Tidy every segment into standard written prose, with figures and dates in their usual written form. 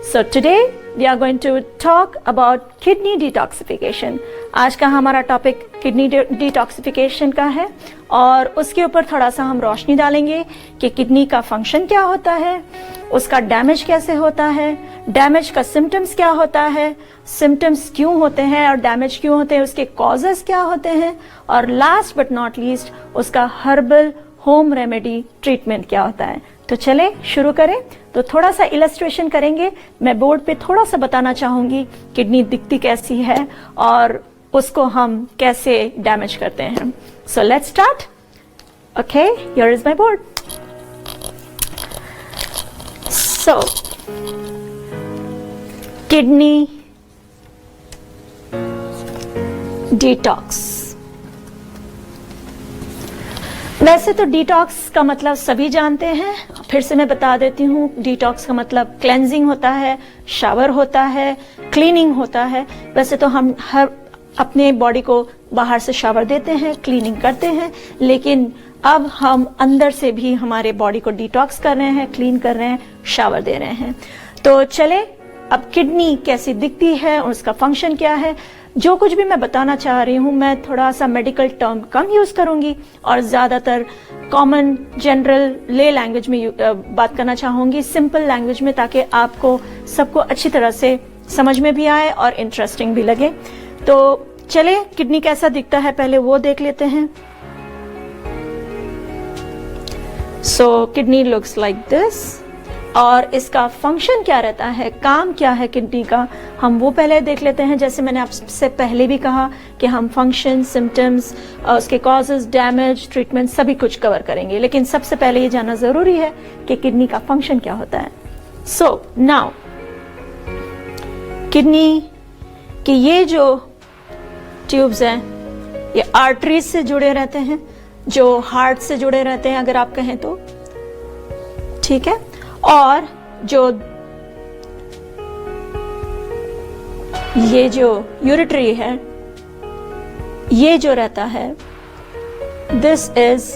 So today we are going to talk about kidney detoxification. आज का हमारा topic kidney detoxification का है और उसके ऊपर थोड़ा सा हम रोशनी डालेंगे कि किडनी का फंक्शन क्या होता है, उसका डैमेज कैसे होता है, डैमेज का सिम्टम्स क्या होता है, सिम्टम्स क्यों होते हैं और डैमेज क्यों होते हैं, उसके कॉजेस क्या होते हैं और लास्ट बट नॉट लीस्ट उसका हर्बल होम रेमेडी ट्रीटमेंट क्या होता है। तो चले शुरू करें। तो थोड़ा सा इलस्ट्रेशन करेंगे। मैं बोर्ड पे थोड़ा सा बताना चाहूंगी किडनी दिखती कैसी है और उसको हम कैसे डैमेज करते हैं। So let's start. Okay, here is my board. So kidney detox. वैसे तो डिटॉक्स का मतलब सभी जानते हैं, फिर से मैं बता देती हूँ। डिटॉक्स का मतलब क्लेंजिंग होता है, शावर होता है, क्लीनिंग होता है। वैसे तो हम हर अपने बॉडी को बाहर से शावर देते हैं, क्लीनिंग करते हैं, लेकिन अब हम अंदर से भी हमारे बॉडी को डिटॉक्स कर रहे हैं, क्लीन कर रहे हैं, शावर दे रहे हैं। तो चले अब किडनी कैसी दिखती है, उसका फंक्शन क्या है। जो कुछ भी मैं बताना चाह रही हूँ मैं थोड़ा सा मेडिकल टर्म कम यूज करूंगी और ज्यादातर कॉमन जनरल ले लैंग्वेज में बात करना चाहूंगी, सिंपल लैंग्वेज में, ताकि आपको सबको अच्छी तरह से समझ में भी आए और इंटरेस्टिंग भी लगे। तो चले किडनी कैसा दिखता है पहले वो देख लेते हैं। सो किडनी लुक्स लाइक दिस और इसका फंक्शन क्या रहता है, काम क्या है किडनी का, हम वो पहले देख लेते हैं। जैसे मैंने आपसे पहले भी कहा कि हम फंक्शन, सिम्टम्स, उसके कॉजेज, डैमेज, ट्रीटमेंट सभी कुछ कवर करेंगे, लेकिन सबसे पहले ये जानना जरूरी है कि किडनी का फंक्शन क्या होता है। सो नाउ किडनी के ये जो ट्यूब्स हैं ये आर्टरीज से जुड़े रहते हैं, जो हार्ट से जुड़े रहते हैं अगर आप कहें तो, ठीक है। और जो ये जो यूरिटरी है ये जो रहता है, this is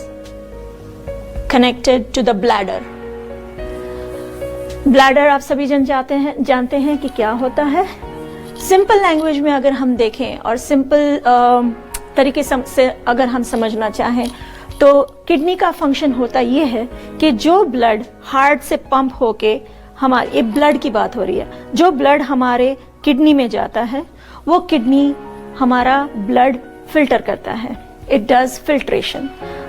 connected to the bladder. Bladder आप सभी जानते हैं कि क्या होता है। सिंपल लैंग्वेज में अगर हम देखें और सिंपल तरीके से अगर हम समझना चाहें तो किडनी का फंक्शन होता ये है कि जो ब्लड हार्ट से पंप होके, हमारे ये ब्लड की बात हो रही है, जो ब्लड हमारे किडनी में जाता है वो किडनी हमारा ब्लड फिल्टर करता है। It does filtration.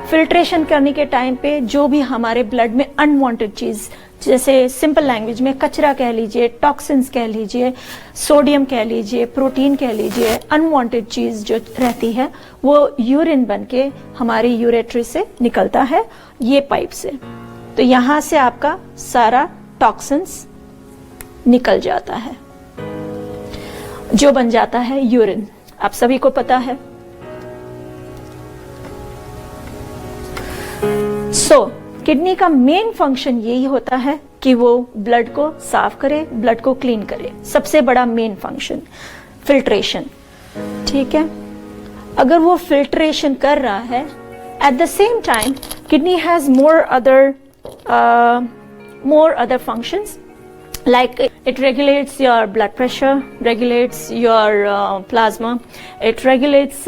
फिल्ट्रेशन करने के टाइम पे जो भी हमारे ब्लड में अनवांटेड चीज, जैसे सिंपल लैंग्वेज में कचरा कह लीजिए, टॉक्सिन्स कह लीजिए, सोडियम कह लीजिए, प्रोटीन कह लीजिए, अनवांटेड चीज जो रहती है वो यूरिन बनके हमारी यूरेट्री से निकलता है, ये पाइप से। तो यहां से आपका सारा टॉक्सिन्स निकल जाता है जो बन जाता है यूरिन। आप सभी को पता है। किडनी का मेन फंक्शन यही होता है कि वो ब्लड को साफ करे, ब्लड को क्लीन करे। सबसे बड़ा मेन फंक्शन फिल्ट्रेशन, ठीक है। अगर वो फिल्ट्रेशन कर रहा है, eight the same time kidney has more other functions, like it regulates your blood pressure, regulates your plasma, it regulates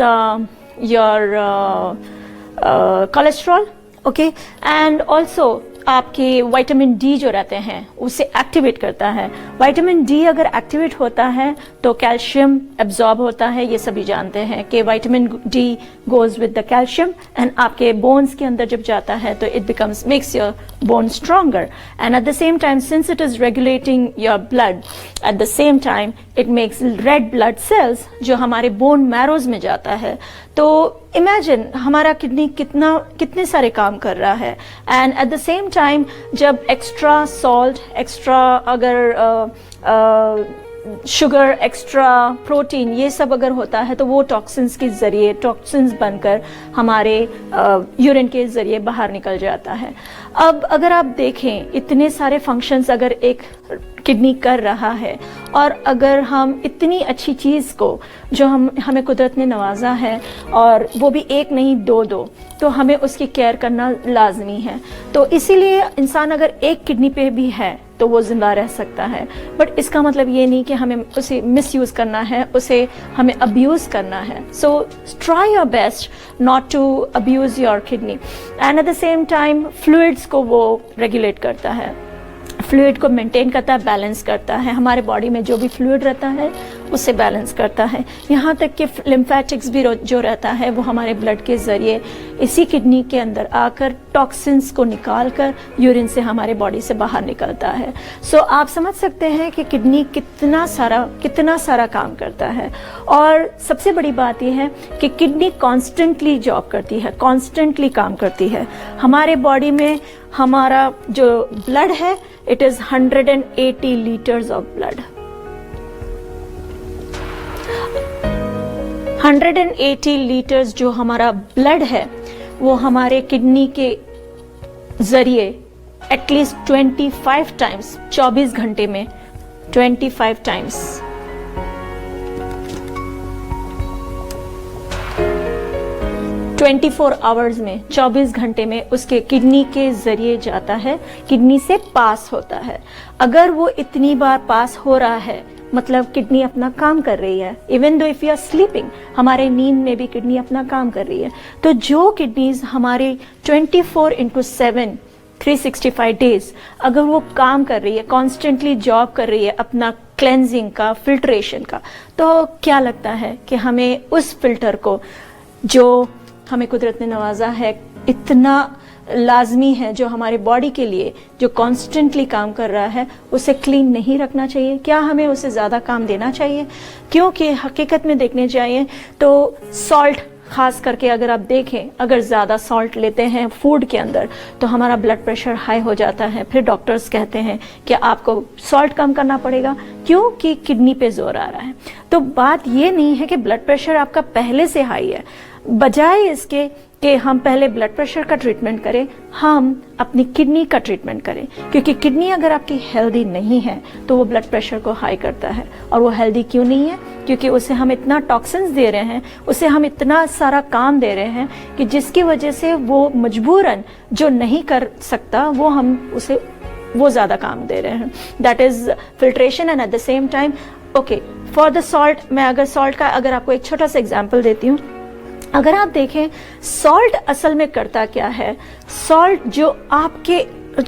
your cholesterol, okay, and also आपके विटामिन डी जो रहते हैं उसे एक्टिवेट करता है। विटामिन डी अगर एक्टिवेट होता है तो कैल्शियम एब्जॉर्ब होता है, ये सभी जानते हैं कि vitamin D goes with the calcium and आपके बोन्स के अंदर जब जाता है तो it becomes makes your bone stronger and at the same time since it is regulating your blood, eight the same time it makes red blood cells जो हमारे bone marrows में जाता है। तो इमेजिन हमारा किडनी कितने सारे काम कर रहा है and at the same time जब एक्स्ट्रा सॉल्ट, एक्स्ट्रा अगर शुगर, एक्स्ट्रा प्रोटीन, ये सब अगर होता है तो वो टॉक्सिन्स के जरिए, टॉक्सिन्स बनकर हमारे यूरिन के जरिए बाहर निकल जाता है। अब अगर आप देखें इतने सारे फंक्शंस अगर एक किडनी कर रहा है और अगर हम इतनी अच्छी चीज को जो हमें कुदरत ने नवाजा है और वो भी एक नहीं दो तो हमें उसकी केयर करना लाजमी है। तो इसीलिए इंसान अगर एक किडनी पे भी है तो वो जिंदा रह सकता है। बट इसका मतलब ये नहीं कि हमें उसे मिसयूज़ करना है, उसे हमें अब्यूज़ करना है। So try your best not to abuse your kidney. And at the same time fluids को वो रेगुलेट करता है, फ्लूइड को मेंटेन करता है, बैलेंस करता है। हमारे बॉडी में जो भी फ्लूइड रहता है उसे बैलेंस करता है। यहाँ तक कि लिम्फेटिक्स भी जो रहता है वो हमारे ब्लड के ज़रिए इसी किडनी के अंदर आकर टॉक्सिन्स को निकाल कर यूरिन से हमारे बॉडी से बाहर निकलता है। सो आप समझ सकते हैं कि किडनी कितना सारा काम करता है। और सबसे बड़ी बात यह है कि किडनी कॉन्स्टेंटली जॉब करती है, कॉन्स्टेंटली काम करती है। हमारे बॉडी में हमारा जो ब्लड है it is 180 litres of blood. 180 litres जो हमारा ब्लड है वो हमारे किडनी के जरिए एटलीस्ट 25 टाइम्स 24 घंटे में 25 टाइम्स 24 आवर्स में 24 घंटे में उसके किडनी के जरिए जाता है, किडनी से पास होता है। अगर वो इतनी बार पास हो रहा है मतलब किडनी अपना काम कर रही है। Even though if you are sleeping, हमारे नींद में भी किडनी अपना काम कर रही है। तो जो किडनीज हमारे 24/7 365 डेज अगर वो काम कर रही है, कॉन्स्टेंटली जॉब कर रही है अपना क्लेंजिंग का, फिल्ट्रेशन का, तो क्या लगता है कि हमें उस फिल्टर को जो हमें कुदरत ने नवाजा है, इतना लाजमी है, जो हमारे बॉडी के लिए जो कॉन्स्टेंटली काम कर रहा है, उसे क्लीन नहीं रखना चाहिए? क्या हमें उसे ज़्यादा काम देना चाहिए? क्योंकि हकीकत में देखने चाहिए तो सॉल्ट, खास करके अगर आप देखें, अगर ज़्यादा सॉल्ट लेते हैं फूड के अंदर तो हमारा ब्लड प्रेशर हाई हो जाता है। फिर डॉक्टर्स कहते हैं कि आपको सॉल्ट कम करना पड़ेगा क्योंकि किडनी पे जोर आ रहा है। तो बात ये नहीं है कि ब्लड प्रेशर आपका पहले से हाई है, बजाय इसके कि हम पहले ब्लड प्रेशर का ट्रीटमेंट करें, हम अपनी किडनी का ट्रीटमेंट करें। क्योंकि किडनी अगर आपकी हेल्दी नहीं है तो वो ब्लड प्रेशर को हाई करता है। और वो हेल्दी क्यों नहीं है? क्योंकि उसे हम इतना टॉक्सिन्स दे रहे हैं, उसे हम इतना सारा काम दे रहे हैं कि जिसकी वजह से वो मजबूरन जो नहीं कर सकता वो हम उसे वो ज़्यादा काम दे रहे हैं। That is filtration. And at the same time okay for the salt, मैं अगर सॉल्ट का अगर आपको एक छोटा सा एग्जाम्पल देती हूँ। अगर आप देखें सॉल्ट असल में करता क्या है, सॉल्ट जो आपके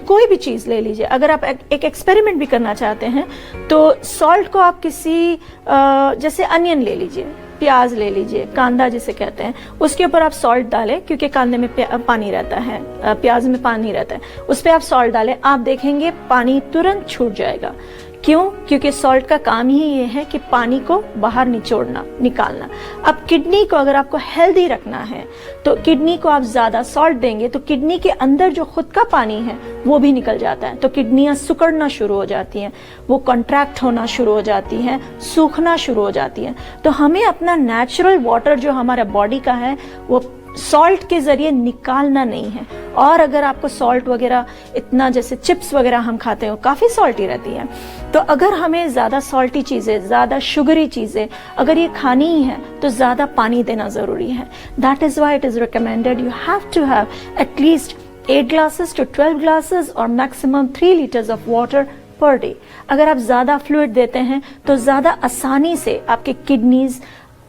कोई भी चीज़ ले लीजिए, अगर आप एक एक्सपेरिमेंट भी करना चाहते हैं तो सॉल्ट को आप किसी जैसे अनियन ले लीजिए, प्याज ले लीजिए, कांदा जिसे कहते हैं, उसके ऊपर आप सॉल्ट डालें क्योंकि कांदे में पानी रहता है, प्याज में पानी रहता है, उस पर आप सॉल्ट डालें, आप देखेंगे पानी तुरंत छूट जाएगा। क्यों? क्योंकि सॉल्ट का काम ही ये है कि पानी को बाहर निचोड़ना, निकालना। अब किडनी को अगर आपको हेल्दी रखना है तो किडनी को आप ज्यादा सॉल्ट देंगे तो किडनी के अंदर जो खुद का पानी है वो भी निकल जाता है। तो किडनियां सिकुड़ना शुरू हो जाती हैं, वो कॉन्ट्रैक्ट होना शुरू हो जाती हैं, सूखना शुरू हो जाती हैं। तो हमें अपना नेचुरल वाटर जो हमारा बॉडी का है वो सॉल्ट के जरिए निकालना नहीं है। और अगर आपको सॉल्ट वगैरह इतना, जैसे चिप्स वगैरह हम खाते हैं, काफ़ी सॉल्टी रहती हैं, तो अगर हमें ज़्यादा सॉल्टी चीज़ें, ज़्यादा शुगरी चीज़ें अगर ये खानी ही है तो ज़्यादा पानी देना ज़रूरी है। That is why it is recommended you have to have at least 8 glasses to 12 glasses और maximum 3 liters of water per day. अगर आप ज़्यादा फ्लूइड देते हैं तो ज़्यादा आसानी से आपके किडनीज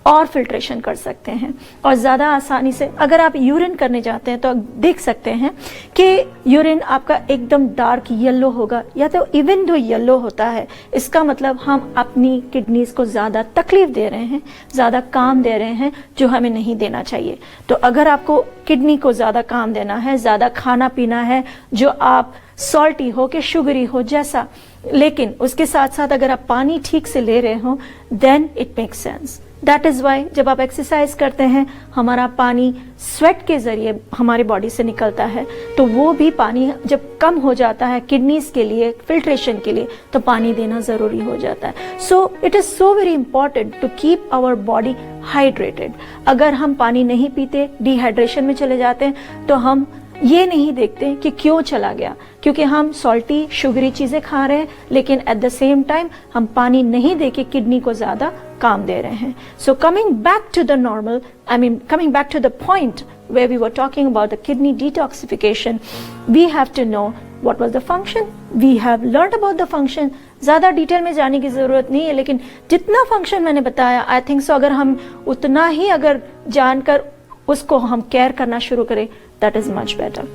और फिल्ट्रेशन कर सकते हैं। और ज़्यादा आसानी से अगर आप यूरिन करने जाते हैं तो देख सकते हैं कि यूरिन आपका एकदम डार्क येलो होगा, या तो इवन दो येलो होता है, इसका मतलब हम अपनी किडनीज को ज़्यादा तकलीफ दे रहे हैं, ज़्यादा काम दे रहे हैं जो हमें नहीं देना चाहिए। तो अगर आपको किडनी को ज़्यादा काम देना है, ज़्यादा खाना पीना है जो आप सॉल्टी हो के शुगरी हो जैसा, लेकिन उसके साथ साथ अगर आप पानी ठीक से ले रहे हो then it makes sense. That is why जब आप एक्सरसाइज करते हैं हमारा पानी स्वेट के जरिए हमारी बॉडी से निकलता है, तो वो भी पानी जब कम हो जाता है किडनीज के लिए, फिल्ट्रेशन के लिए, तो पानी देना जरूरी हो जाता है। So it is so very important to keep our body hydrated. अगर हम पानी नहीं पीते, डिहाइड्रेशन में चले जाते हैं, तो हम ये नहीं देखते कि क्यों चला गया, क्योंकि हम सॉल्टी शुगरी चीजें खा रहे हैं, लेकिन एट द सेम टाइम हम पानी नहीं दे के किडनी को ज्यादा काम दे रहे हैं। So coming back to the normal, coming back to the point where we were talking about the kidney detoxification, we have to know what was the function, we have learned about the function. ज़्यादा detail में जाने की ज़रूरत नहीं है, लेकिन जितना function मैंने बताया आई थिंक सो अगर हम उतना ही अगर जानकर उसको हम केयर करना शुरू करें, दैट इज मच बेटर.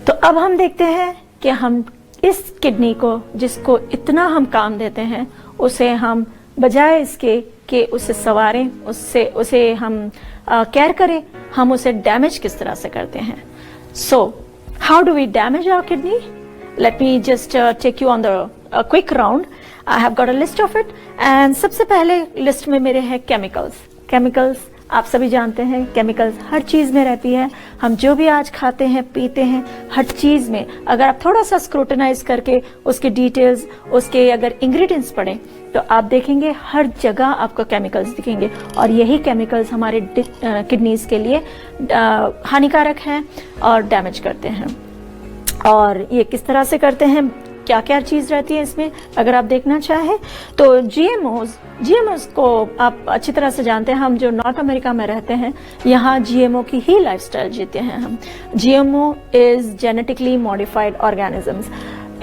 तो अब हम देखते हैं कि हम इस किडनी को जिसको इतना हम काम देते हैं उसे हम बजाय इसके कि उसे संवारें, उसे हम केयर करें, हम उसे डैमेज किस तरह से करते हैं. So how do we damage our kidney? Let me just take you on the quick round. I have got a list of it and सबसे पहले लिस्ट में मेरे हैं केमिकल्स. आप सभी जानते हैं केमिकल्स हर चीज में रहती है. हम जो भी आज खाते हैं पीते हैं हर चीज में अगर आप थोड़ा सा स्क्रूटनाइज करके उसके डिटेल्स, उसके अगर इंग्रेडिएंट्स पढ़ें तो आप देखेंगे हर जगह आपको केमिकल्स दिखेंगे और यही केमिकल्स हमारे किडनीज के लिए हानिकारक हैं और डैमेज करते हैं. और ये किस तरह से करते हैं, क्या क्या चीज रहती है इसमें, अगर आप देखना चाहें तो जीएमओज को आप अच्छी तरह से जानते हैं. हम जो नॉर्थ अमेरिका में रहते हैं यहाँ जीएमओ की ही लाइफस्टाइल जीते हैं हम. GMO is genetically modified organisms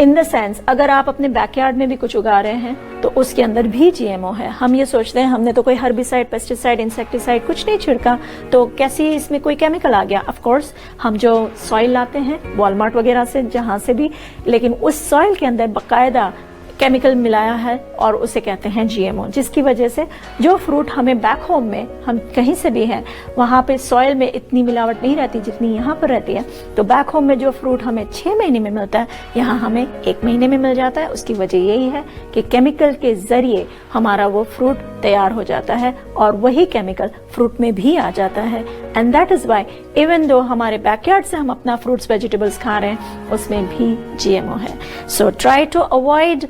in the sense अगर आप अपने बैकयार्ड में भी कुछ उगा रहे हैं तो उसके अंदर भी जीएमओ है. हम ये सोचते हैं हमने तो कोई हर्बिसाइड, पेस्टिसाइड, इंसेक्टिसाइड कुछ नहीं छिड़का तो कैसे इसमें कोई केमिकल आ गया. ऑफ कोर्स हम जो सॉइल लाते हैं वॉलमार्ट वगैरह से जहां से भी, लेकिन उस सॉइल के अंदर बाकायदा केमिकल मिलाया है और उसे कहते हैं जीएमओ, जिसकी वजह से जो फ्रूट हमें बैक होम में हम कहीं से भी हैं वहां पे सॉइल में इतनी मिलावट नहीं रहती जितनी यहाँ पर रहती है. तो बैक होम में जो फ्रूट हमें 6 महीने में मिलता है यहाँ हमें 1 महीने में मिल जाता है. उसकी वजह यही है कि केमिकल के जरिए हमारा वो फ्रूट तैयार हो जाता है और वही केमिकल फ्रूट में भी आ जाता है. And that is why even though हमारे बैकयार्ड से हम अपना फ्रूट्स वेजिटेबल्स खा रहे हैं उसमें भी जीएमओ है. सो ट्राई टू अवॉइड,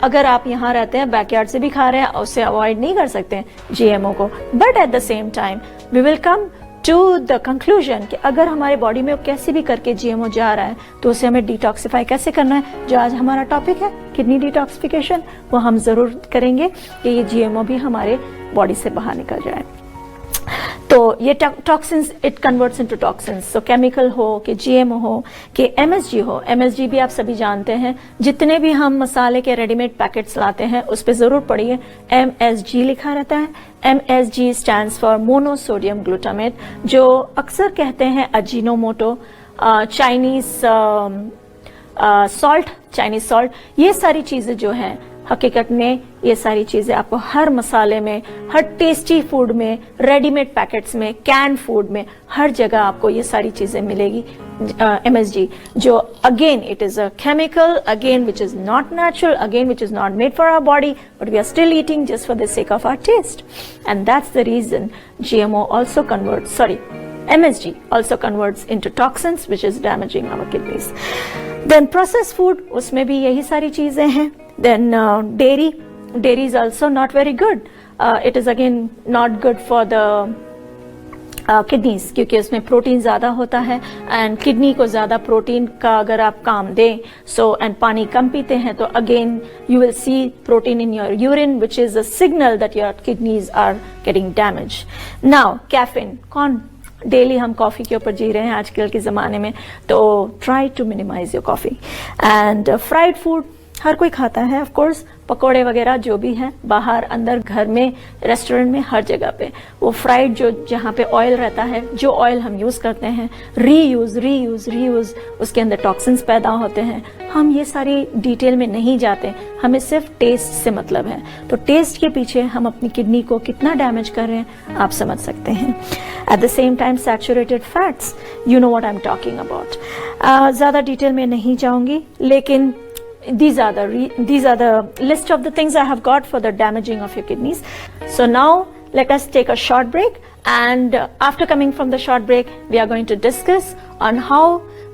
अगर आप यहाँ रहते हैं बैकयार्ड से भी खा रहे हैं उससे अवॉइड नहीं कर सकते जीएमओ को, but at the same time we will come to the conclusion कि अगर हमारे बॉडी में कैसे भी करके जीएमओ जा रहा है तो उसे हमें डिटॉक्सिफाई कैसे करना है, जो आज हमारा टॉपिक है किडनी डिटॉक्सिफिकेशन, वो हम जरूर करेंगे कि ये जीएमओ भी हमारे बॉडी से बाहर निकल जाए. तो ये toxins it converts into toxins. So chemical हो कि जीएमओ हो कि एमएसजी हो, एमएसजी भी आप सभी जानते हैं. जितने भी हम मसाले के रेडीमेड पैकेट्स लाते हैं उस पर जरूर पढ़िए एमएसजी लिखा रहता है. MSG stands for monosodium glutamate, जो अक्सर कहते हैं अजीनोमोटो, चाइनीज सॉल्ट. ये सारी चीजें जो हैं हकीकत में ये सारी चीजें आपको हर मसाले में, हर टेस्टी फूड में, रेडीमेड पैकेट्स में, कैन फूड में, हर जगह आपको ये सारी चीजें मिलेगी. एमएसजी जो again it is a chemical again which is not natural, again which is not made for our body but we are still eating just for the sake of our taste. And that's the reason GMO also MSG also converts into toxins which is damaging our kidneys. Then processed food, उसमें भी यही सारी चीजें हैं. Then dairy is also not very good. It is again not good for the kidneys क्योंकि उसमें protein ज्यादा होता है एंड किडनी को ज्यादा प्रोटीन का अगर आप काम दें एंड पानी कम पीते हैं तो again you will see protein in your urine which is a signal that your kidneys are getting damage. Now caffeine, कौन डेली हम कॉफी के ऊपर जी रहे हैं आजकल के जमाने में, तो try to minimize your coffee. And fried food हर कोई खाता है, ऑफ कोर्स पकोड़े वगैरह जो भी है बाहर अंदर घर में रेस्टोरेंट में हर जगह पे वो फ्राइड जो जहाँ पे ऑयल रहता है, जो ऑयल हम यूज करते हैं रीयूज उसके अंदर टॉक्सिन्स पैदा होते हैं. हम ये सारी डिटेल में नहीं जाते, हमें सिर्फ टेस्ट से मतलब है. तो टेस्ट के पीछे हम अपनी किडनी को कितना डैमेज कर रहे हैं आप समझ सकते हैं. At the same time saturated fats, you know what I am talking about. ज्यादा डिटेल में नहीं जाऊंगी, लेकिन these are the list of the things I have got for the damaging of your kidneys. So now let us take a short break, and after coming from the short break we are going to discuss on how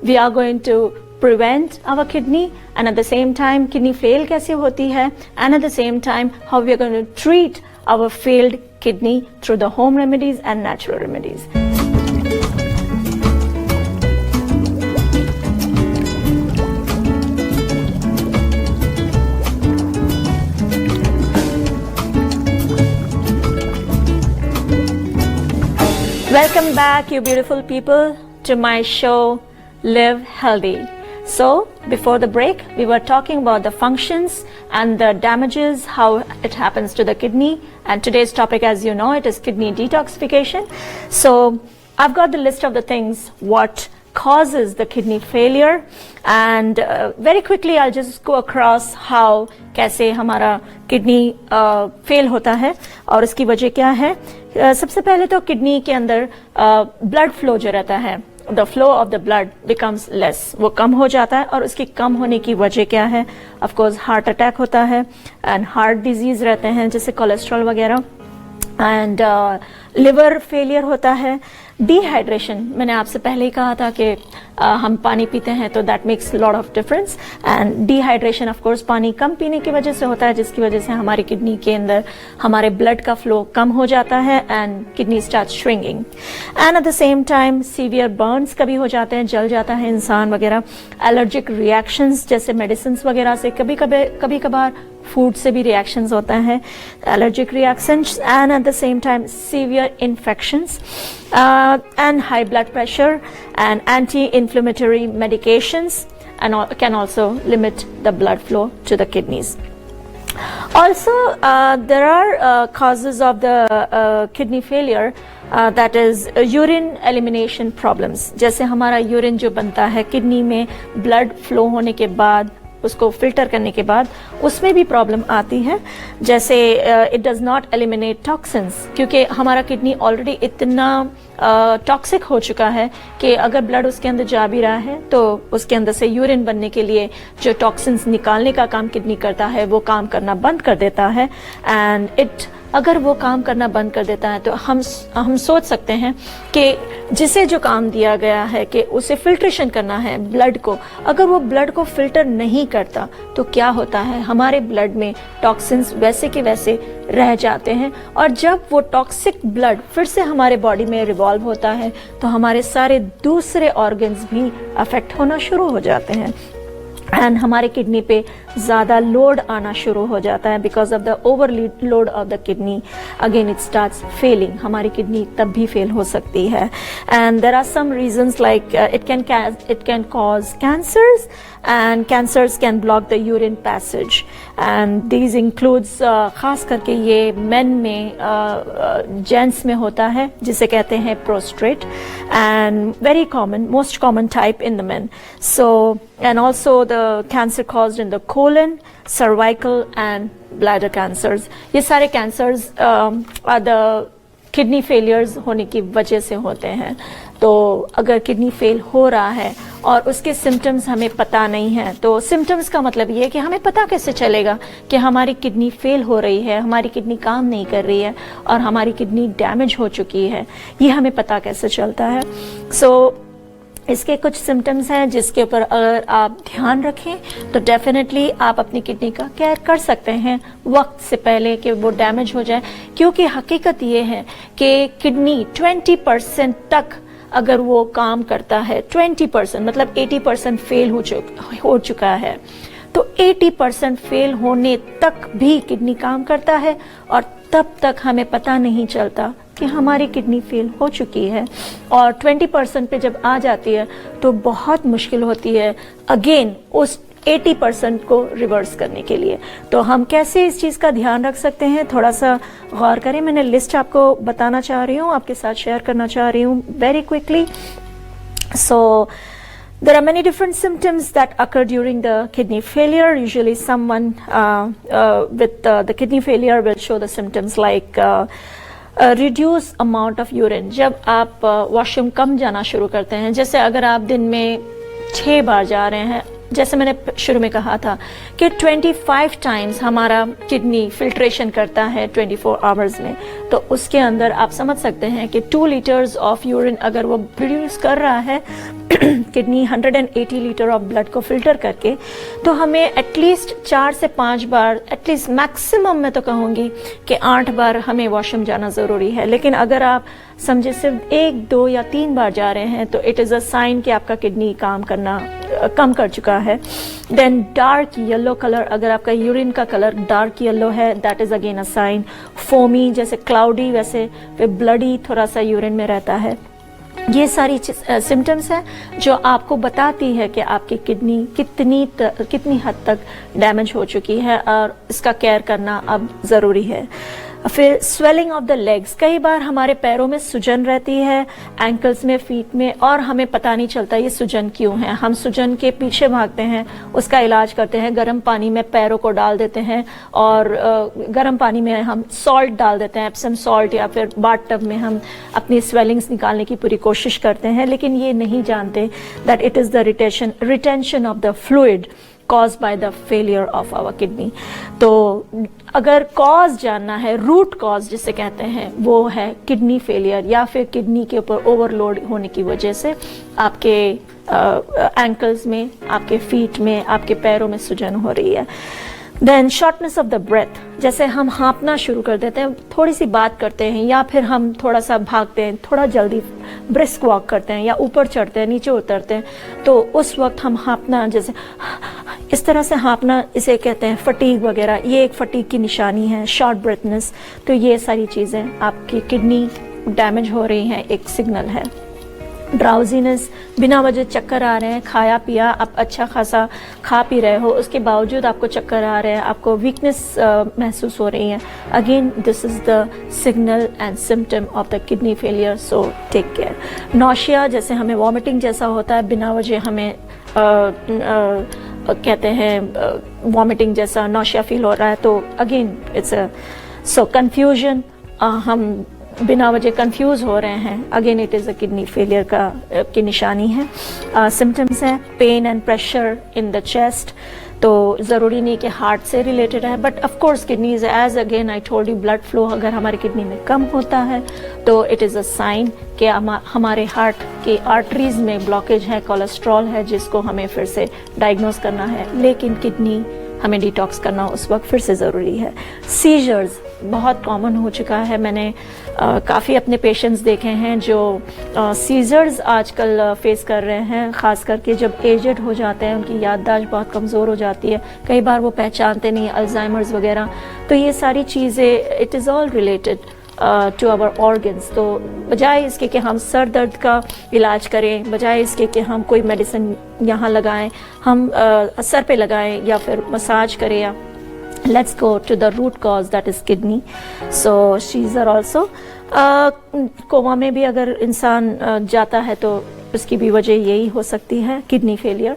we are going to prevent our kidney, and at the same time kidney fail kaise hoti hai, and at the same time how we are going to treat our failed kidney through the home remedies and natural remedies. Welcome back, you beautiful people, to my show Live Healthy. So before the break we were talking about the functions and the damages, how it happens to the kidney, and today's topic, as you know, it is kidney detoxification. So I've got the list of the things what causes the kidney failure, and very quickly I'll just go across how कैसे हमारा kidney fail होता है और उसकी वजह क्या है. सबसे पहले तो किडनी के अंदर ब्लड फ्लो जो रहता है, the flow of the blood becomes less, वो कम हो जाता है. और उसकी कम होने की वजह क्या है? ऑफ कोर्स हार्ट अटैक होता है एंड हार्ट डिजीज रहते हैं जैसे कोलेस्ट्रॉल वगैरह, एंड लिवर फेलियर होता है. डिहाइड्रेशन, मैंने आपसे पहले ही कहा था कि हम पानी पीते हैं तो that makes lot of difference, and dehydration of course पानी कम पीने की वजह से होता है, जिसकी वजह से हमारी किडनी के अंदर हमारे ब्लड का फ्लो कम हो जाता है and kidney start shrinking. And at the same time severe Burns कभी हो जाते हैं, जल जाता है इंसान वगैरह. एलर्जिक रिएक्शंस जैसे मेडिसिन वगैरह से, कभी कभार फूड से भी रिएक्शंस होता है, allergic reactions, and at the same time severe infections and high blood pressure and anti-inflammatory medications and can also limit the blood flow to the kidneys. Also there are causes of the kidney failure, that is urine elimination problems. जैसे हमारा urine जो बनता है kidney में blood flow होने के बाद, उसको फिल्टर करने के बाद, उसमें भी प्रॉब्लम आती है. जैसे it does not eliminate toxins, क्योंकि हमारा किडनी ऑलरेडी इतना टॉक्सिक हो चुका है कि अगर ब्लड उसके अंदर जा भी रहा है तो उसके अंदर से यूरिन बनने के लिए जो टॉक्सिन्स निकालने का काम किडनी करता है वो काम करना बंद कर देता है. एंड अगर वो काम करना बंद कर देता है तो हम सोच सकते हैं कि जिसे जो काम दिया गया है कि उसे फिल्ट्रेशन करना है ब्लड को, अगर वो ब्लड को फिल्टर नहीं करता तो क्या होता है, हमारे ब्लड में टॉक्सिन्स वैसे के वैसे रह जाते हैं. और जब वो टॉक्सिक ब्लड फिर से हमारे बॉडी में रिवॉल्व होता है तो हमारे सारे दूसरे ऑर्गन्स भी अफेक्ट होना शुरू हो जाते हैं एंड हमारे किडनी पे ज़्यादा लोड आना शुरू हो जाता है. Because of the overload of the kidney again it starts failing, हमारी किडनी तब भी फेल हो सकती है. And there are some reasons like it can cause cancers, and cancers can block the urine passage, and these includes खास करके ये men में gents में होता है जिसे कहते हैं prostate, and very common, most common type in the men. So and also the cancer caused in the colon, cervical and bladder cancers. ये सारे cancers are the kidney failures होने की वजह से होते हैं. तो अगर किडनी फेल हो रहा है और उसके सिम्टम्स हमें पता नहीं है, तो सिम्टम्स का मतलब ये है कि हमें पता कैसे चलेगा कि हमारी किडनी फेल हो रही है, हमारी किडनी काम नहीं कर रही है और हमारी किडनी डैमेज हो चुकी है, ये हमें पता कैसे चलता है. सो इसके कुछ सिम्टम्स हैं जिसके ऊपर अगर आप ध्यान रखें तो डेफिनेटली आप अपनी किडनी का केयर कर सकते हैं वक्त से पहले कि वो डैमेज हो जाए. क्योंकि हकीकत ये है कि किडनी 20% तक अगर वो काम करता है, 20% मतलब 80% फेल हो चुका है, तो 80% फेल होने तक भी किडनी काम करता है और तब तक हमें पता नहीं चलता कि हमारी किडनी फेल हो चुकी है. और 20% पे जब आ जाती है तो बहुत मुश्किल होती है अगेन उस 80% को रिवर्स करने के लिए. तो हम कैसे इस चीज़ का ध्यान रख सकते हैं, थोड़ा सा गौर करें. मैंने लिस्ट आपको बताना चाह रही हूँ, आपके साथ शेयर करना चाह रही हूँ very quickly. So there are many different symptoms that occur during the kidney failure. Usually someone with the kidney failure will show the symptoms like reduce amount of urine. जब आप वॉशरूम कम जाना शुरू करते हैं, जैसे अगर आप दिन में 6 बार जा रहे हैं, जैसे मैंने शुरू में कहा था कि 25 टाइम्स हमारा किडनी फिल्ट्रेशन करता है 24 आवर्स में, तो उसके अंदर आप समझ सकते हैं कि 2 लीटर्स ऑफ यूरिन अगर वो प्रोड्यूस कर रहा है किडनी 180 लीटर ऑफ ब्लड को फिल्टर करके, तो हमें एटलीस्ट 4 से 5 बार, एटलीस्ट मैक्सिमम मैं तो कहूँगी कि 8 बार हमें वॉशरूम जाना ज़रूरी है. लेकिन अगर आप समझे सिर्फ 1, 2 या 3 बार जा रहे हैं तो इट इज़ अ साइन कि आपका किडनी काम करना कम कर चुका है. देन डार्क येलो कलर, अगर आपका यूरिन का कलर डार्क येलो है, that is again a sign. Foamy, जैसे क्लाउडी वैसे फिर ब्लडी थोड़ा सा यूरिन में रहता है. ये सारी सिम्टम्स हैं जो आपको बताती है कि आपकी किडनी कितनी हद तक डैमेज हो चुकी है और इसका केयर करना अब ज़रूरी है। फिर स्वेलिंग ऑफ द लेग्स, कई बार हमारे पैरों में सूजन रहती है, एंकल्स में, फीट में, और हमें पता नहीं चलता ये सूजन क्यों है। हम सूजन के पीछे भागते हैं, उसका इलाज करते हैं, गर्म पानी में पैरों को डाल देते हैं और गर्म पानी में हम सॉल्ट डाल देते हैं, एप्सम सॉल्ट, या फिर बाथ टब में हम अपनी स्वेलिंग्स निकालने की पूरी कोशिश करते हैं, लेकिन ये नहीं जानते that it is the retention of the fluid caused by the failure of our kidney। तो अगर कॉज जानना है, रूट कॉज जिसे कहते हैं, वो है किडनी फेलियर या फिर किडनी के ऊपर ओवरलोड होने की वजह से आपके एंकल्स में, आपके फीट में, आपके पैरों में सूजन हो रही है। Then shortness of the breath, जैसे हम हाँपना शुरू कर देते हैं, थोड़ी सी बात करते हैं या फिर हम थोड़ा सा भागते हैं, थोड़ा जल्दी ब्रिस्क वॉक करते हैं या ऊपर चढ़ते हैं, नीचे उतरते हैं, तो उस वक्त हम हाँपना, जैसे इस तरह से हाँपना, इसे कहते हैं फटीग वगैरह, ये एक फटीग की निशानी है, शॉर्ट ब्रेथनेस। तो ये सारी चीज़ें आपकी किडनी डैमेज हो रही हैं, एक सिग्नल है। ड्राउजीनेस, बिना वजह चक्कर आ रहे हैं, खाया पिया आप अच्छा खासा खा पी रहे हो, उसके बावजूद आपको चक्कर आ रहे हैं, आपको वीकनेस महसूस हो रही है, again this is the signal and symptom of the kidney failure, so take care. Nausea, जैसे हमें वॉमिटिंग जैसा होता है, बिना वजह हमें कहते हैं वॉमिटिंग जैसा नौशिया फील हो रहा है, तो अगेन इट्स सो कंफ्यूजन, हम बिना वजह कंफ्यूज हो रहे हैं, again it is a kidney failure की निशानी है। सिम्टम्स हैं pain and pressure in the chest, तो ज़रूरी नहीं कि हार्ट से रिलेटेड है, but of course kidneys, as again I told you, blood flow अगर हमारी किडनी में कम होता है तो इट इज़ अ साइन कि हमारे हार्ट के आर्टरीज में ब्लॉकेज है, कोलेस्ट्रॉल है, जिसको हमें फिर से डायग्नोज करना है, लेकिन किडनी हमें डिटॉक्स करना उस वक्त फिर से ज़रूरी है। सीजर्स बहुत कॉमन हो चुका है, मैंने काफ़ी अपने पेशेंट्स देखे हैं जो सीजर्स आजकल फेस कर रहे हैं, ख़ास करके जब एजेड हो जाते हैं, उनकी याददाश्त बहुत कमज़ोर हो जाती है, कई बार वो पहचानते नहीं, अल्जाइमर्स वगैरह, तो ये सारी चीज़ें it is all related to our organs. तो बजाय इसके कि हम सर दर्द का इलाज करें, बजाय इसके कि हम कोई मेडिसिन यहाँ लगाएं, हम सर पे लगाएं या फिर मसाज करें, या let's go to the root cause, that is kidney. So seizure also, coma में भी अगर इंसान जाता है तो उसकी भी वजह यही हो सकती है, kidney failure.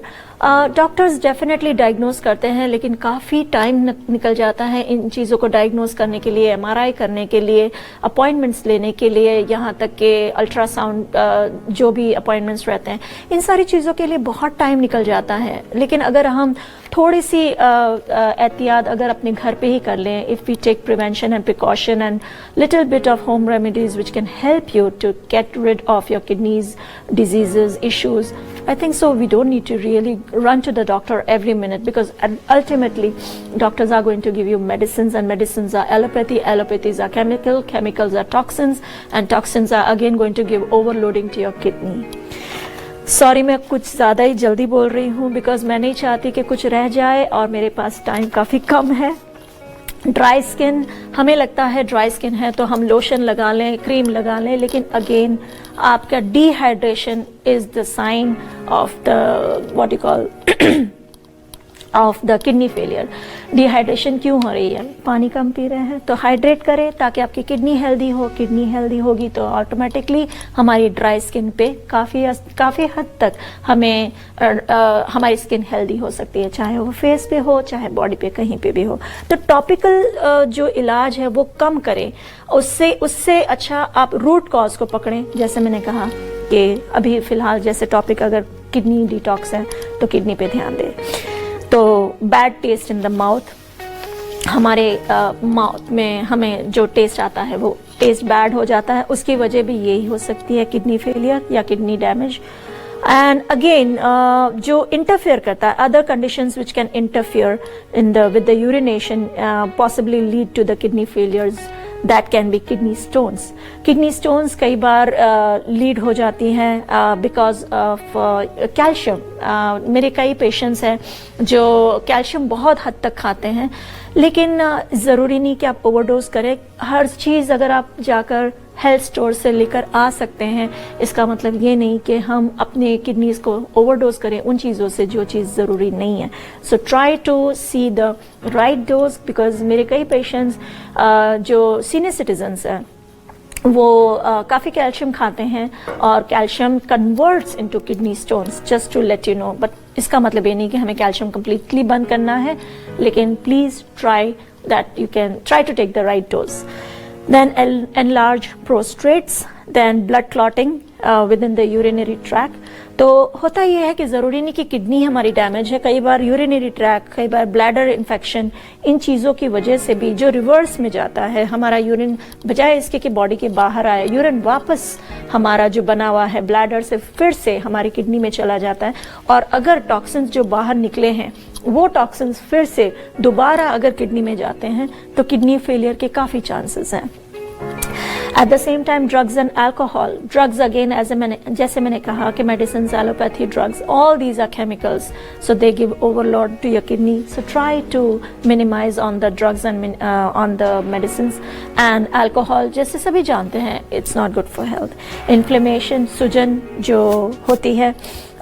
Doctors definitely diagnose करते हैं, लेकिन काफ़ी टाइम निकल जाता है इन चीज़ों को डायग्नोज करने के लिए, एमआरआई करने के लिए, अपॉइंटमेंट्स लेने के लिए, यहाँ तक कि अल्ट्रासाउंड जो भी अपॉइंटमेंट्स रहते हैं, इन सारी चीज़ों के लिए बहुत टाइम निकल जाता है। लेकिन अगर हम थोड़ी सी एहतियात अगर अपने घर पे ही कर लें, if we take prevention and precaution and little bit of home remedies which can help you to get rid of your kidneys diseases issues, I think so we don't need to really run to the doctor every minute, because ultimately doctors are going to give you medicines, and medicines are allopathy, allopathies are chemical, chemicals are toxins, and toxins are again going to give overloading to your kidney. Sorry मैं कुछ ज़्यादा ही जल्दी बोल रही हूँ, because मैं नहीं चाहती कि कुछ रह जाए और मेरे पास टाइम काफ़ी कम है। ड्राई स्किन, हमें लगता है ड्राई स्किन है तो हम लोशन लगा लें, क्रीम लगा लें, लेकिन अगेन आपका dehydration is the sign of the what you call of the kidney failure. Dehydration क्यों हो रही है? पानी कम पी रहे हैं, तो हाइड्रेट करें ताकि आपकी किडनी हेल्दी हो। किडनी हेल्दी होगी तो ऑटोमेटिकली हमारी ड्राई स्किन पे काफ़ी हद तक हमें हमारी स्किन हेल्दी हो सकती है, चाहे वो फेस पे हो, चाहे बॉडी पे, कहीं पे भी हो। तो टॉपिकल जो इलाज है वो कम करें, उससे अच्छा आप रूट कॉज को पकड़ें। जैसे मैंने कहा कि अभी फ़िलहाल जैसे टॉपिक अगर किडनी डिटॉक्स है तो किडनी पे ध्यान दें। तो bad taste in the mouth, हमारे माउथ में हमें जो टेस्ट आता है वो टेस्ट बैड हो जाता है, उसकी वजह भी यही हो सकती है, किडनी फेलियर या किडनी डैमेज। एंड अगेन जो इंटरफेयर करता है, other conditions which can interfere in the with the urination possibly lead to the kidney failures, that can be kidney stones. Kidney stones कई बार लीड हो जाती हैं because of calcium. मेरे कई पेशेंट्स हैं जो कैल्शियम बहुत हद तक खाते हैं, लेकिन ज़रूरी नहीं कि आप ओवरडोज करें। हर चीज़ अगर आप जाकर हेल्थ स्टोर से लेकर आ सकते हैं। इसका मतलब ये नहीं कि हम अपने किडनीज को ओवरडोज करें उन चीज़ों से जो चीज़ ज़रूरी नहीं है। So try to see the right dose, because मेरे कई पेशेंट्स जो सीनियर सिटीजन्स हैं वो काफ़ी कैल्शियम खाते हैं और calcium converts into kidney stones, just to let you know. But इसका मतलब ये नहीं कि हमें कैल्शियम कम्प्लीटली बंद करना है, लेकिन please try that you can try to take the right dose. Then enlarge prostrates, then blood clotting within the urinary tract। तो होता यह है कि ज़रूरी नहीं कि किडनी हमारी डैमेज है, कई बार यूरिनरी ट्रैक, कई बार ब्लैडर इन्फेक्शन, इन चीज़ों की वजह से भी जो रिवर्स में जाता है हमारा यूरिन, बजाय इसके कि बॉडी के बाहर आए, यूरिन वापस हमारा जो बना हुआ है ब्लैडर से फिर से हमारी किडनी में चला जाता है। और अगर टॉक्सिन्स जो बाहर निकले हैं वो टॉक्सिन्स फिर से दोबारा अगर किडनी में जाते हैं तो किडनी फेलियर के काफ़ी चांसेस हैं। At the same time drugs and alcohol, drugs again जैसे मैंने कहा कि medicine, allopathy drugs, all these are chemicals, so they give overload to your kidney. So try to minimize on the drugs and on the medicine and alcohol. जैसे सभी जानते हैं it's not good for health. Inflammation, सूजन जो होती है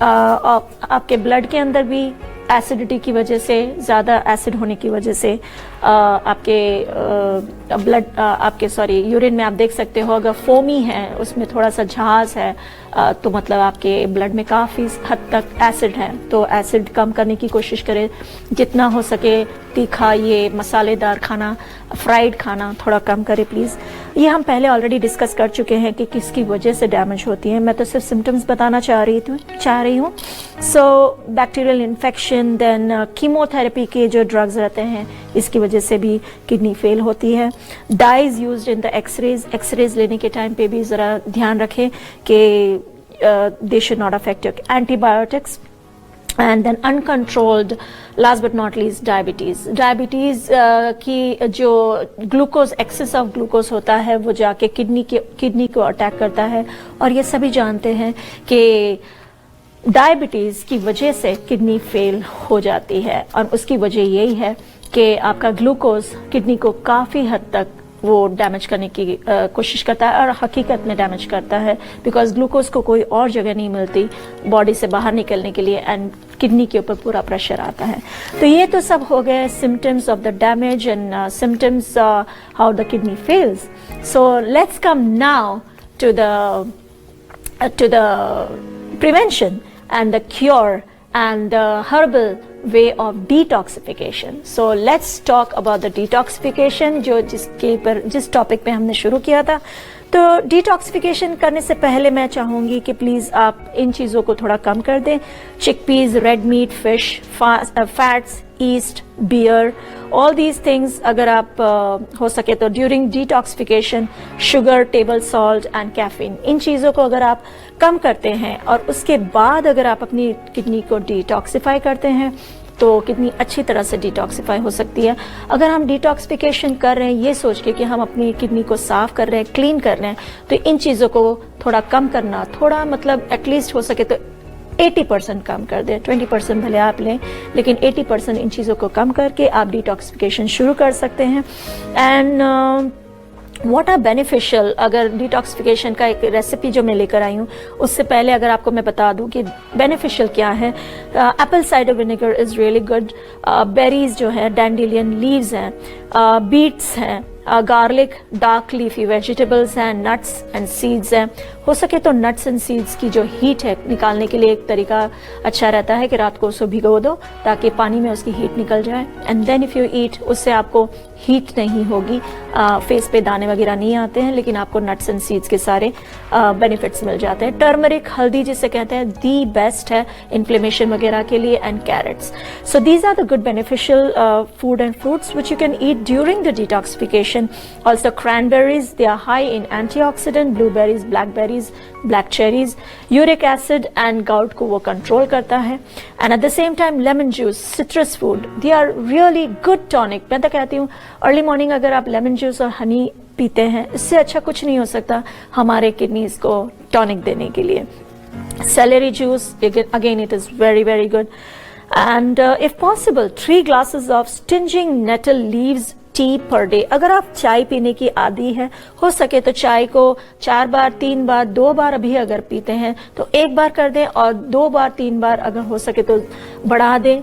आपके blood के अंदर भी एसिडिटी की वजह से, ज़्यादा एसिड होने की वजह से आपके यूरिन में आप देख सकते हो अगर फोमी है, उसमें थोड़ा सा झाग है, तो मतलब आपके ब्लड में काफ़ी हद तक एसिड है। तो एसिड कम करने की कोशिश करें, जितना हो सके तीखा, ये मसालेदार खाना, फ्राइड खाना थोड़ा कम करें प्लीज़। ये हम पहले ऑलरेडी डिस्कस कर चुके हैं कि किसकी वजह से डैमेज होती है, मैं तो सिर्फ सिम्टम्स बताना चाह रही हूँ। सो बैक्टीरियल इन्फेक्शन, देन कीमोथेरेपी के जो ड्रग्स रहते हैं इसकी वजह से भी किडनी फेल होती है। Dyes used in the x-rays लेने के टाइम पे भी ज़रा ध्यान रखें कि they should not affect your antibiotics. And then uncontrolled, last but not least diabetes की जो ग्लूकोज, एक्सेस ऑफ ग्लूकोज होता है वो जाके किडनी को अटैक करता है। और ये सभी जानते हैं कि डायबिटीज़ की वजह से किडनी फेल हो जाती है और उसकी वजह यही है कि आपका ग्लूकोज किडनी को काफ़ी हद तक वो डैमेज करने की कोशिश करता है और हकीकत में डैमेज करता है, बिकॉज ग्लूकोज को कोई और जगह नहीं मिलती बॉडी से बाहर निकलने के लिए एंड किडनी के ऊपर पूरा प्रेशर आता है। तो ये तो सब हो गए symptoms of the damage and symptoms how the kidney fails. So let's come now to the prevention and the cure and the herbal way of detoxification. So let's talk about the detoxification, जिस topic पे हमने शुरू किया था। तो detoxification करने से पहले मैं चाहूँगी कि प्लीज़ आप इन चीज़ों को थोड़ा कम कर दें। Chickpeas, red meat, fish, fats, yeast, beer, all these things अगर आप हो सके तो during detoxification, sugar, table salt and caffeine, इन चीज़ों को अगर आप कम करते हैं और उसके बाद अगर आप अपनी किडनी को डिटॉक्सिफाई करते हैं तो किडनी अच्छी तरह से डिटॉक्सिफाई हो सकती है। अगर हम डिटॉक्सिफिकेशन कर रहे हैं ये सोच के कि हम अपनी किडनी को साफ कर रहे हैं, क्लीन कर रहे हैं, तो इन चीज़ों को थोड़ा कम करना, थोड़ा मतलब एटलीस्ट हो सके तो 80% कम कर दें। 20% भले आप लें, लेकिन 80% इन चीज़ों को कम करके आप डिटॉक्सिफिकेशन शुरू कर सकते हैं। एंड व्हाट आर बेनिफिशियल, अगर डिटॉक्सिफिकेशन का एक रेसिपी जो मैं लेकर आई हूँ उससे पहले अगर आपको मैं बता दूँ कि बेनिफिशियल क्या है। Apple cider vinegar is really good. Berries जो है, डैंडेलियन लीव्स हैं, बीट्स हैं, गार्लिक, डार्क लीफी वेजिटेबल्स हैं, नट्स एंड सीड्स हैं। हो सके तो नट्स एंड सीड्स की जो हीट है निकालने के लिए एक तरीका अच्छा रहता है कि रात को उसको भिगो दो ताकि पानी में उसकी हीट निकल जाए, and then if you eat, उससे आपको हीट नहीं होगी, फेस पे दाने वगैरह नहीं आते हैं, लेकिन आपको नट्स एंड सीड्स के सारे बेनिफिट्स मिल जाते हैं। टर्मरिक, हल्दी जिसे कहते हैं, दी बेस्ट है इन्फ्लेमेशन वगैरह के लिए, and carrots. So these are the good beneficial food and fruits which you can eat during the detoxification. Also cranberries, they are high in antioxidant, blueberries, blackberries, black cherries, uric acid and gout को वो control करता है, and at the same time lemon juice, citrus food, they are really good tonic। मैं तो कहती हूँ early morning अगर आप लेमन जूस और हनी पीते हैं, इससे अच्छा कुछ नहीं हो सकता हमारे किडनीज को टॉनिक देने के लिए। Celery juice, again it is very very good, and if possible 3 glasses of stinging nettle leaves T पर डे। अगर आप चाय पीने की आदी है, हो सके तो चाय को 4 बार, 3 बार, 2 बार अभी अगर पीते हैं तो 1 बार कर दें, और 2 बार, 3 बार अगर हो सके तो बढ़ा दें।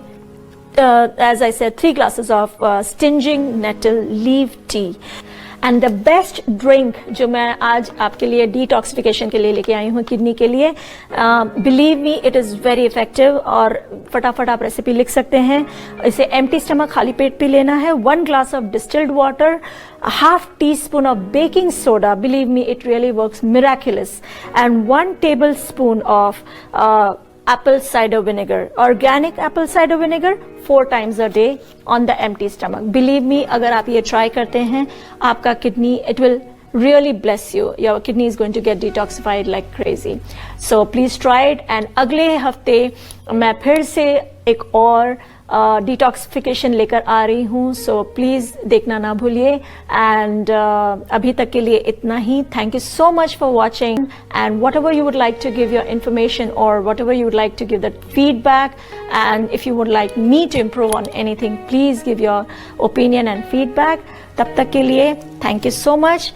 As I said, 3 glasses of stinging nettle leaf tea. And the best drink जो मैं आज आपके लिए डिटॉक्सिफिकेशन के लिए लेके आई हूँ किडनी के लिए, believe me it is very effective, और फटाफट आप रेसिपी लिख सकते हैं। इसे एम्प्टी स्टमक खाली पेट पी लेना है। 1 glass of distilled water, ½ teaspoon of baking soda, believe me it really works miraculous, and 1 tablespoon of apple cider vinegar, organic apple cider vinegar, 4 times a day on the empty stomach. Believe me, अगर आप ये try करते हैं, आपका kidney, it will really bless you. Your kidney is going to get detoxified like crazy. So please try it. And अगले हफ्ते मैं फिर से एक और डिटॉक्सिफिकेशन लेकर आ रही हूँ, सो प्लीज़ देखना ना भूलिए। एंड अभी तक के लिए इतना ही। Thank you so much for watching, and whatever you would like to give your information, और whatever you would like to give that feedback, and if you would like me to improve on anything, please give your opinion and feedback. तब तक के लिए thank you so much.